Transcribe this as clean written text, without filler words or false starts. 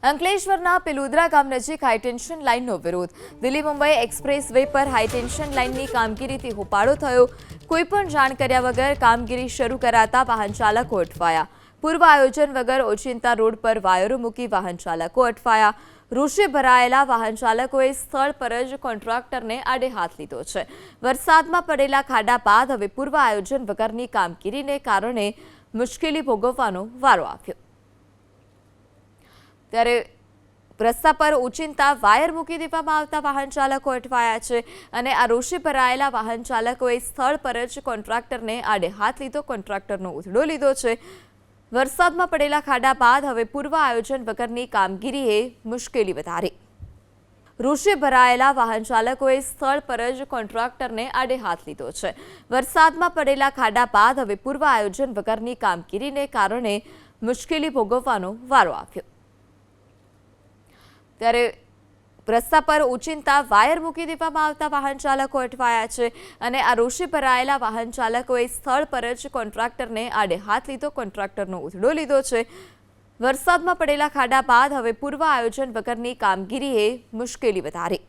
અંકલેશ્વરના પેલુદરા ગામ નજીક હાઈટેન્શન લાઇનનો વિરોધ. દિલ્હી મુંબઈ એક્સપ્રેસ વે પર હાઈટેન્શન લાઇનની કામગીરીથી હોબાળો થયો. કોઈપણ જાણ કર્યા વગર કામગીરી શરૂ કરાતા વાહન ચાલકો અટવાયા. પૂર્વ આયોજન વગર ઓચિંતા રોડ પર વાયરો મૂકી વાહન ચાલકો અટવાયા. રોષે ભરાયેલા વાહન ચાલકોએ સ્થળ પર જ કોન્ટ્રાક્ટરને આડે હાથ લીધો છે. વરસાદમાં પડેલા ખાડા બાદ હવે પૂર્વ આયોજન વગરની કામગીરીને કારણે મુશ્કેલી ભોગવવાનો વારો આવ્યો. ત્યારે રસ્તા પર ઓચિંતા વાયર મૂકી દેવામાં આવતા વાહન ચાલકો અટવાયા છે અને આ રોષે ભરાયેલા વાહન ચાલકોએ સ્થળ પર જ કોન્ટ્રાક્ટરને આડે હાથ લીધો. કોન્ટ્રાક્ટરનો ઉથડો લીધો છે. વરસાદમાં પડેલા ખાડા બાદ હવે પૂર્વ આયોજન વગરની કામગીરીએ મુશ્કેલી વધારી. રોષે ભરાયેલા વાહન ચાલકોએ સ્થળ પર જ કોન્ટ્રાક્ટરને આડે હાથ લીધો છે. વરસાદમાં પડેલા ખાડા બાદ હવે પૂર્વ આયોજન વગરની કામગીરીને કારણે મુશ્કેલી ભોગવવાનો વારો આવ્યો. ત્યારે રસ્તા પર ઓચિંતા વાયર મૂકી દેવામાં આવતા વાહન ચાલકો અટવાયા છે અને આ રોષે ભરાયેલા વાહન ચાલકોએ સ્થળ પર જ કોન્ટ્રાક્ટરને આડે હાથ લીધો. કોન્ટ્રાક્ટરનો ઉથડો લીધો છે. વરસાદમાં પડેલા ખાડા બાદ હવે પૂર્વ આયોજન વગરની કામગીરીએ મુશ્કેલી વધારી.